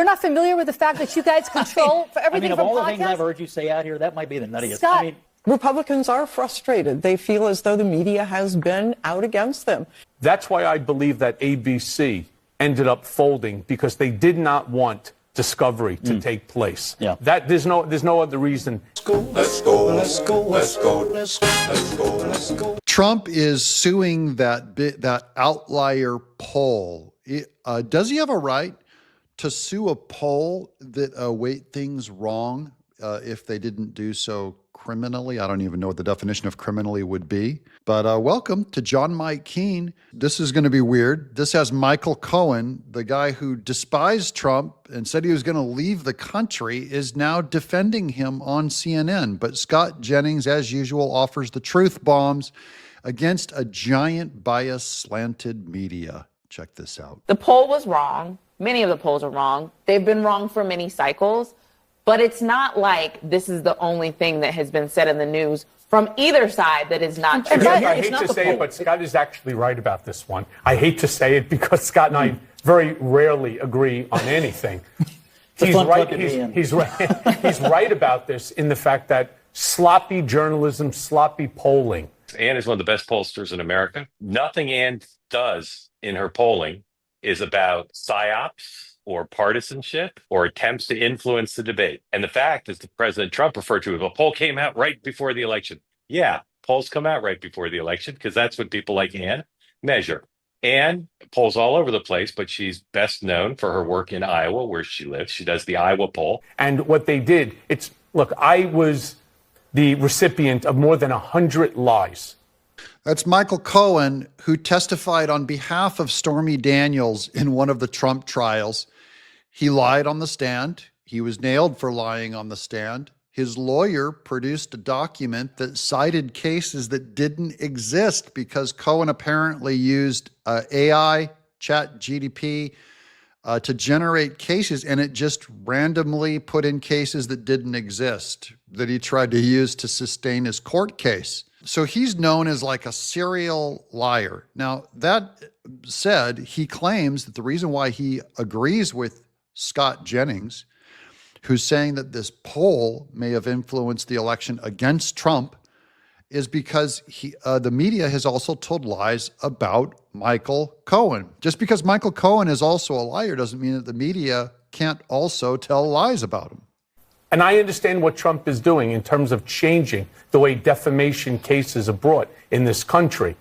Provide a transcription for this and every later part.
You're not familiar with the fact that you guys control for everything of from all the podcasts? things I've heard you say out here, that might be the nuttiest. Scott, Republicans are frustrated. They feel as though the media has been out against them. That's why I believe that ABC ended up folding, because they did not want discovery to take place. Yeah. That there's no other reason. Let's go. Trump is suing that outlier poll. Does he have a right to sue a poll that weighed things wrong if they didn't do so criminally? I don't even know what the definition of criminally would be. But welcome to John Mike Keene. This is going to be weird. This has Michael Cohen, the guy who despised Trump and said he was going to leave the country, is now defending him on CNN. But Scott Jennings, as usual, offers the truth bombs against a giant bias slanted media. Check this out. The poll was wrong. Many of the polls are wrong. They've been wrong for many cycles. But it's not like this is the only thing that has been said in the news from either side that is not true. I hate to say it, but Scott is actually right about this one. I hate to say it because Scott and I very rarely agree on anything. He's right. He's right. He's right about this in the fact that sloppy journalism, sloppy polling. Ann is one of the best pollsters in America. Nothing Ann does in her polling is about psyops or partisanship or attempts to influence the debate. And the fact is that President Trump referred to it, a poll came out right before the election. Yeah, polls come out right before the election because that's what people like Ann measure. Ann polls all over the place, but she's best known for her work in Iowa, where she lives. She does the Iowa poll. And what they did, look, I was the recipient of more than 100 lies. That's Michael Cohen, who testified on behalf of Stormy Daniels in one of the Trump trials. He lied on the stand. He was nailed for lying on the stand. His lawyer produced a document that cited cases that didn't exist because Cohen apparently used AI, ChatGPT, to generate cases, and it just randomly put in cases that didn't exist that he tried to use to sustain his court case. So he's known as like a serial liar. Now, that said, he claims that the reason why he agrees with Scott Jennings, who's saying that this poll may have influenced the election against Trump, is because the media has also told lies about Michael Cohen. Just because Michael Cohen is also a liar doesn't mean that the media can't also tell lies about him. And I understand what Trump is doing in terms of changing the way defamation cases are brought in this country.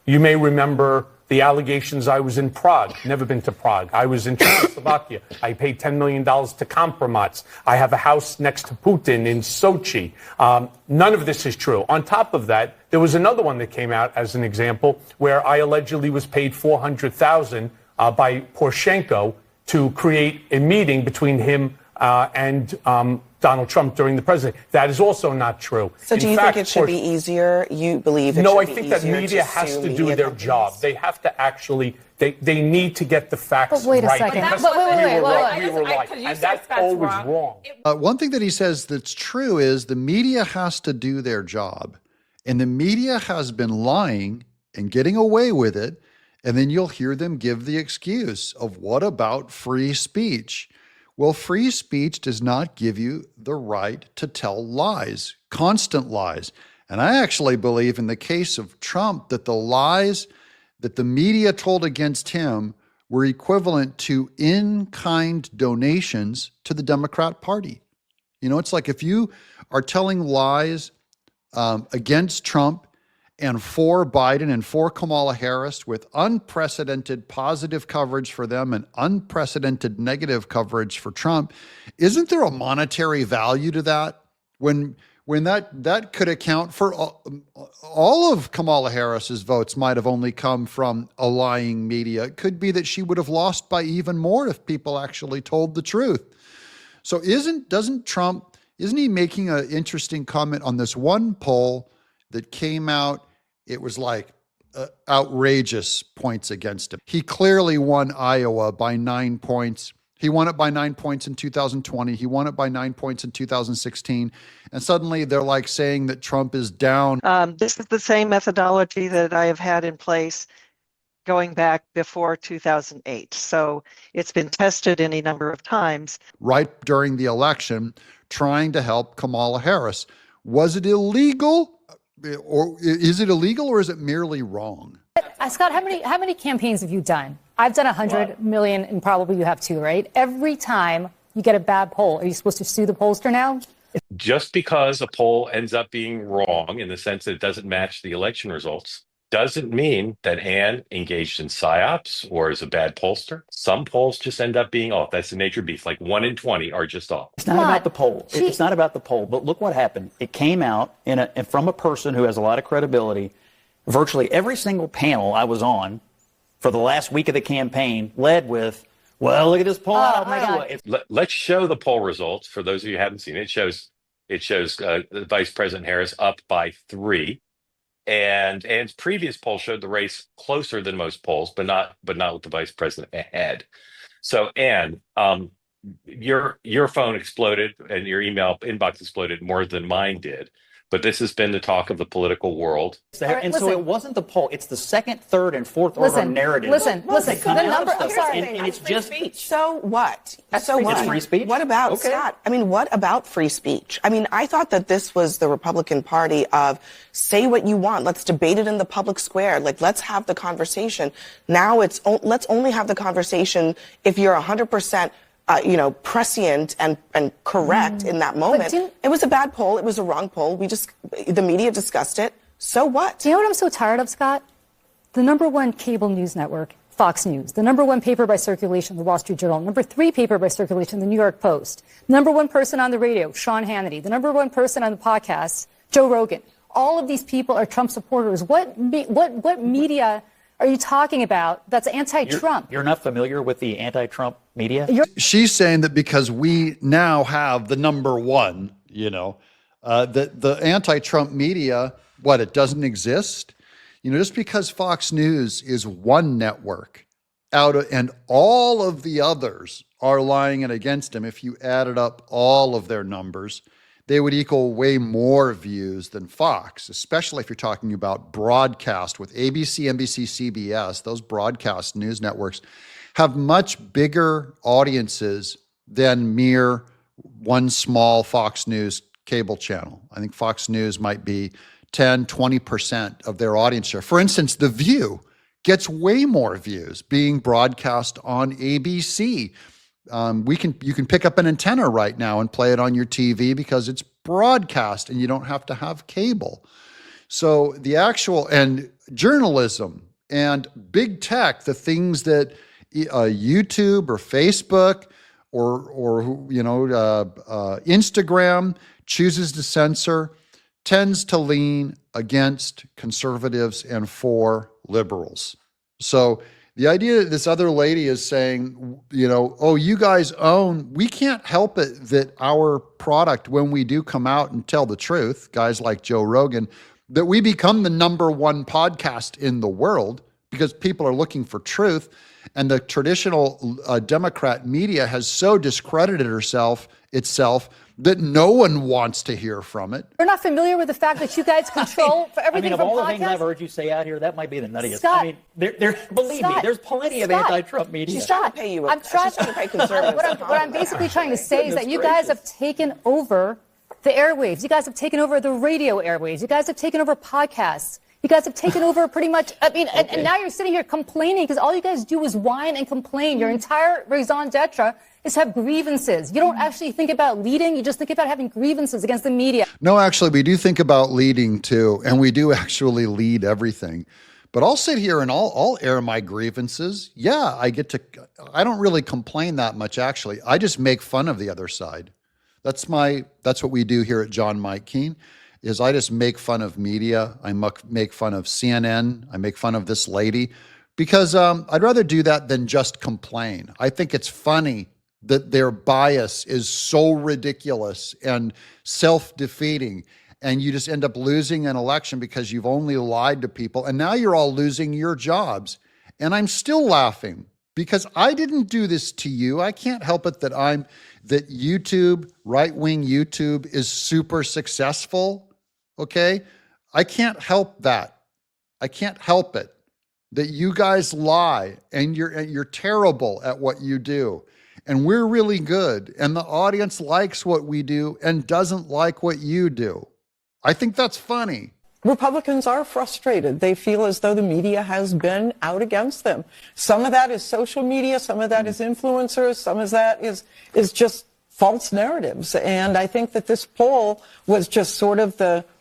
You may remember the allegations. I was in Prague, never been to Prague. I was in Czechoslovakia. I paid $10 million to Kompromat. I have a house next to Putin in Sochi. None of this is true. On top of that, there was another one that came out as an example where I allegedly was paid $400,000 by Poroshenko to create a meeting between him and Donald Trump during the presidency. That is also not true. So do you think it should be easier? You believe it should be easier? No, I think that media has to do their job. They have to actually, they need to get the facts right. But wait a second. We were right. And that's always wrong. One thing that he says that's true is the media has to do their job. And the media has been lying and getting away with it. And then you'll hear them give the excuse of what about free speech? Well, free speech does not give you the right to tell lies, constant lies. And I actually believe in the case of Trump that the lies that the media told against him were equivalent to in-kind donations to the Democrat Party. You know, it's like if you are telling lies against Trump and for Biden and for Kamala Harris with unprecedented positive coverage for them and unprecedented negative coverage for Trump, isn't there a monetary value to that? When that could account for all of Kamala Harris's votes might have only come from a lying media. It could be that she would have lost by even more if people actually told the truth. So isn't he making an interesting comment on this one poll that came out? It was like outrageous points against him. He clearly won Iowa by 9 points. He won it by 9 points in 2020. He won it by 9 points in 2016. And suddenly they're like saying that Trump is down. This is the same methodology that I have had in place going back before 2008. So it's been tested any number of times. Right during the election, trying to help Kamala Harris. Was it illegal? Or is it illegal, or is it merely wrong? Scott, how many campaigns have you done? I've done 100 million, and probably you have too, right? Every time you get a bad poll, are you supposed to sue the pollster now? Just because a poll ends up being wrong in the sense that it doesn't match the election results doesn't mean that Ann engaged in psyops or is a bad pollster. Some polls just end up being off. That's the nature of beef. Like 1 in 20 are just off. It's not about the poll. It's not about the poll. But look what happened. It came out from a person who has a lot of credibility. Virtually every single panel I was on for the last week of the campaign led with, well, look at this poll. Oh my God. Let's show the poll results for those of you who haven't seen it. It shows Vice President Harris up by 3. And Ann's previous poll showed the race closer than most polls, but not with the vice president ahead. So, Ann, your phone exploded and your email inbox exploded more than mine did. But this has been the talk of the political world. Right, so it wasn't the poll. It's the second, third, and fourth order narrative. Listen. The number. I'm sorry. And it's just speech. So what? So what? It's free speech. What about Scott? I mean, what about free speech? I mean, I thought that this was the Republican Party of say what you want. Let's debate it in the public square. Like, let's have the conversation. Now let's only have the conversation if you're 100%. Prescient and correct in that moment. It was a bad poll. It was a wrong poll. The media discussed it. So what? Do you know what I'm so tired of, Scott? The number 1 cable news network, Fox News. The number 1 paper by circulation, the Wall Street Journal. Number 3 paper by circulation, the New York Post. Number 1 person on the radio, Sean Hannity. The number 1 person on the podcast, Joe Rogan. All of these people are Trump supporters. What media are you talking about that's anti-Trump? You're not familiar with the anti-Trump media? She's saying that because we now have the number 1, that the anti-Trump media, it doesn't exist? Just because Fox News is one network and all of the others are lying and against him, if you added up all of their numbers, they would equal way more views than Fox, especially if you're talking about broadcast with ABC, NBC, CBS. Those broadcast news networks have much bigger audiences than mere one small Fox News cable channel. I think Fox News might be 10, 20% of their audience share. For instance, The View gets way more views being broadcast on ABC. You can pick up an antenna right now and play it on your TV because it's broadcast and you don't have to have cable. So and journalism and big tech, the things that YouTube or Facebook or Instagram chooses to censor tends to lean against conservatives and for liberals. So the idea that this other lady is saying, you guys we can't help it that our product, when we do come out and tell the truth, guys like Joe Rogan, that we become the number 1 podcast in the world because people are looking for truth. And the traditional Democrat media has so discredited itself that no one wants to hear from it. You're not familiar with the fact that you guys control for everything of from all podcasts? the things I've heard you say out here, that might be the nuttiest. Scott, believe me, there's plenty of anti-Trump media. She's trying to pay you. She's trying to pay conservatives. What I'm basically trying to say is that you guys have taken over the airwaves. You guys have taken over the radio airwaves. You guys have taken over podcasts. You guys have taken over pretty much, and now you're sitting here complaining because all you guys do is whine and complain. Your entire raison d'etre is to have grievances. You don't actually think about leading. You just think about having grievances against the media. No, actually, we do think about leading too, and we do actually lead everything. But I'll sit here and I'll air my grievances. Yeah, I don't really complain that much, actually. I just make fun of the other side. That's what we do here at John Mike Keene. Is I just make fun of media. I make fun of CNN. I make fun of this lady because I'd rather do that than just complain. I think it's funny that their bias is so ridiculous and self-defeating, and you just end up losing an election because you've only lied to people, and now you're all losing your jobs. And I'm still laughing because I didn't do this to you. I can't help it that YouTube, right-wing YouTube, is super successful. Okay? I can't help that. I can't help it. that you guys lie and you're terrible at what you do. And we're really good. And the audience likes what we do and doesn't like what you do. I think that's funny. Republicans are frustrated. They feel as though the media has been out against them. Some of that is social media, some of that is influencers, some of that is just false narratives. And I think that this poll was just sort of the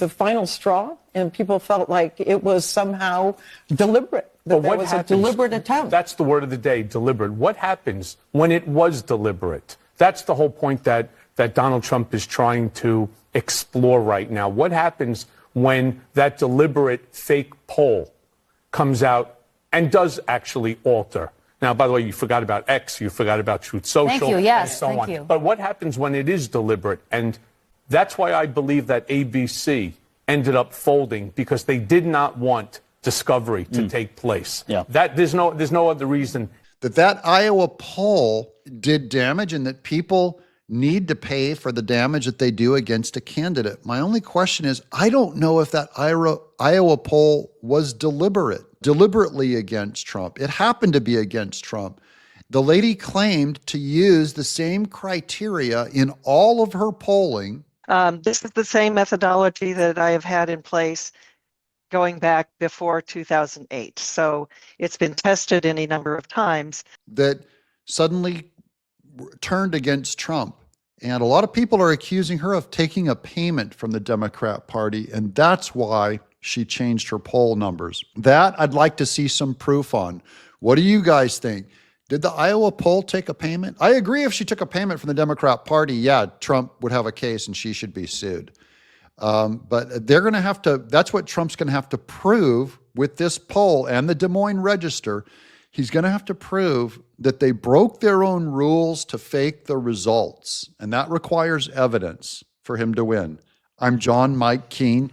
final straw, and people felt like it was somehow deliberate. That there was a deliberate attempt. That's the word of the day, deliberate. What happens when it was deliberate? That's the whole point that Donald Trump is trying to explore right now. What happens when that deliberate fake poll comes out and does actually alter? Now, by the way, you forgot about X, you forgot about Truth Social, Thank you. Yes, and so thank on. you. But what happens when it is deliberate? And that's why I believe that ABC ended up folding, because they did not want discovery to take place. Yeah. There's no other reason. That Iowa poll did damage and that people need to pay for the damage that they do against a candidate. My only question is, I don't know if that Iowa poll was deliberately against Trump. It happened to be against Trump. The lady claimed to use the same criteria in all of her polling. This is the same methodology that I have had in place going back before 2008. So it's been tested any number of times. That suddenly turned against Trump. And a lot of people are accusing her of taking a payment from the Democrat Party, and that's why she changed her poll numbers. That I'd like to see some proof on. What do you guys think? Did the Iowa poll take a payment? I agree, if she took a payment from the Democrat Party, yeah, Trump would have a case and she should be sued. But they're going to have to, that's what Trump's going to have to prove with this poll and the Des Moines Register. He's going to have to prove that they broke their own rules to fake the results. And that requires evidence for him to win. I'm John Mike Keene.